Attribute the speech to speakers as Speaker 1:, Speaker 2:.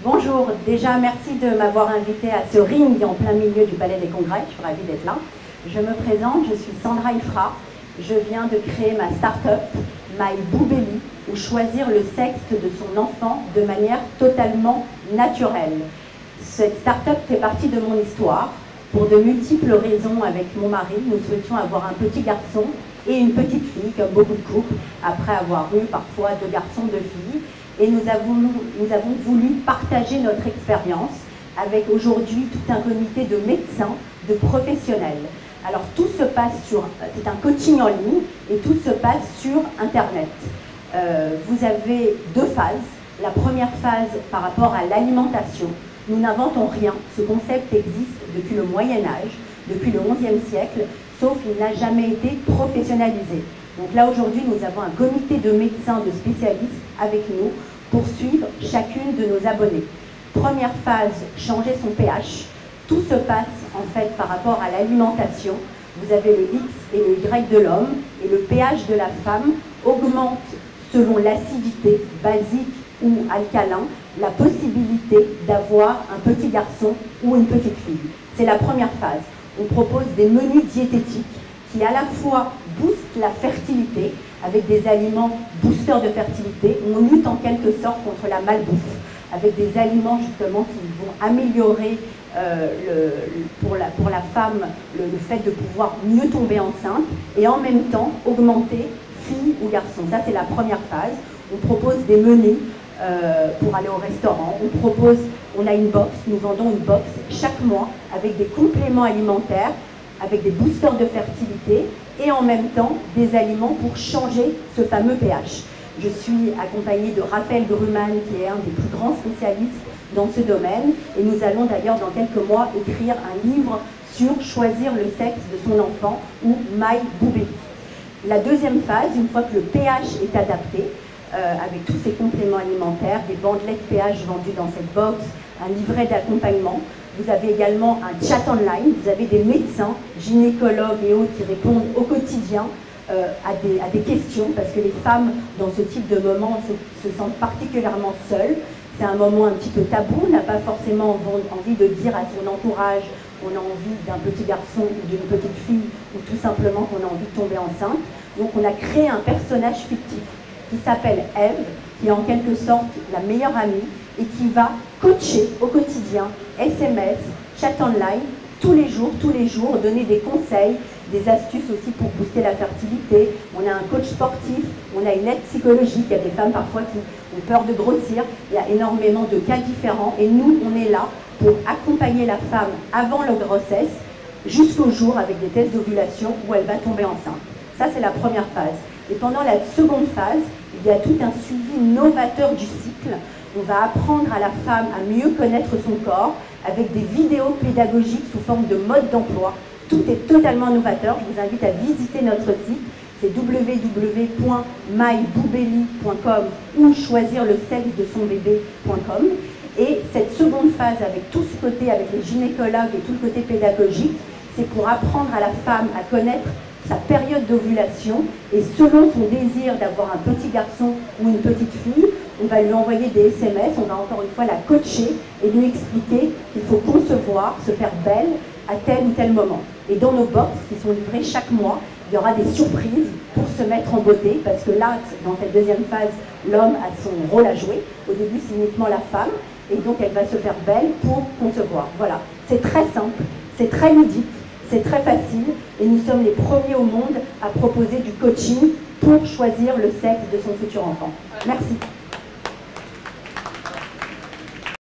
Speaker 1: Bonjour, déjà merci de m'avoir invité à ce ring en plein milieu du Palais des Congrès, je suis ravie d'être là. Je me présente, je suis Sandra Ifra, je viens de créer ma start-up My Boubelli, où choisir le sexe de son enfant de manière totalement naturelle. Cette start-up fait partie de mon histoire. Pour de multiples raisons, avec mon mari, nous souhaitions avoir un petit garçon et une petite fille, comme beaucoup de couples, après avoir eu parfois 2 garçons, 2 filles. Et nous avons voulu partager notre expérience avec aujourd'hui tout un comité de médecins, de professionnels. Alors tout se passe c'est un coaching en ligne et tout se passe sur Internet. Vous avez 2 phases. La première phase par rapport à l'alimentation. Nous n'inventons rien, ce concept existe depuis le Moyen-Âge, depuis le XIe siècle, sauf qu'il n'a jamais été professionnalisé. Donc là aujourd'hui nous avons un comité de médecins, de spécialistes avec nous pour suivre chacune de nos abonnés. Première phase, changer son pH. Tout se passe en fait par rapport à l'alimentation. Vous avez le X et le Y de l'homme et le pH de la femme augmente selon l'acidité basique ou alcalin, la possibilité d'avoir un petit garçon ou une petite fille. C'est la première phase. On propose des menus diététiques qui à la fois boostent la fertilité avec des aliments boosters de fertilité. On lutte en quelque sorte contre la malbouffe avec des aliments justement qui vont améliorer pour la femme le fait de pouvoir mieux tomber enceinte et en même temps augmenter fille ou garçon. Ça c'est la première phase. On propose des menus pour aller au restaurant. On a une box, nous vendons une box chaque mois avec des compléments alimentaires, avec des boosters de fertilité et en même temps des aliments pour changer ce fameux pH. Je suis accompagnée de Raphaël Gruman qui est un des plus grands spécialistes dans ce domaine et nous allons d'ailleurs dans quelques mois écrire un livre sur choisir le sexe de son enfant ou My Boubelli. La deuxième phase, une fois que le pH est adapté, avec tous ces compléments alimentaires, des bandelettes pH vendues dans cette box, un livret d'accompagnement. Vous avez également un chat online, vous avez des médecins, gynécologues et autres qui répondent au quotidien à des questions, parce que les femmes, dans ce type de moment, se sentent particulièrement seules. C'est un moment un petit peu tabou, on n'a pas forcément envie de dire à son entourage qu'on a envie d'un petit garçon ou d'une petite fille, ou tout simplement qu'on a envie de tomber enceinte. Donc on a créé un personnage fictif qui s'appelle Eve, qui est en quelque sorte la meilleure amie et qui va coacher au quotidien, SMS, chat online, tous les jours, donner des conseils, des astuces aussi pour booster la fertilité. On a un coach sportif, on a une aide psychologique, il y a des femmes parfois qui ont peur de grossir, il y a énormément de cas différents et nous, on est là pour accompagner la femme avant la grossesse jusqu'au jour avec des tests d'ovulation où elle va tomber enceinte. Ça, c'est la première phase. Et pendant la seconde phase, il y a tout un suivi novateur du cycle. On va apprendre à la femme à mieux connaître son corps avec des vidéos pédagogiques sous forme de mode d'emploi. Tout est totalement novateur. Je vous invite à visiter notre site. C'est www.myboubelli.com ou choisir le sexe de son bébé.com. Et cette seconde phase, avec tout ce côté, avec les gynécologues et tout le côté pédagogique, c'est pour apprendre à la femme à connaître sa période d'ovulation et selon son désir d'avoir un petit garçon ou une petite fille, on va lui envoyer des SMS, on va encore une fois la coacher et lui expliquer qu'il faut concevoir, se faire belle à tel ou tel moment. Et dans nos box qui sont livrées chaque mois, il y aura des surprises pour se mettre en beauté parce que là, dans cette deuxième phase, l'homme a son rôle à jouer. Au début, c'est uniquement la femme et donc elle va se faire belle pour concevoir. Voilà, c'est très simple, c'est très ludique. C'est très facile et nous sommes les premiers au monde à proposer du coaching pour choisir le sexe de son futur enfant. Merci.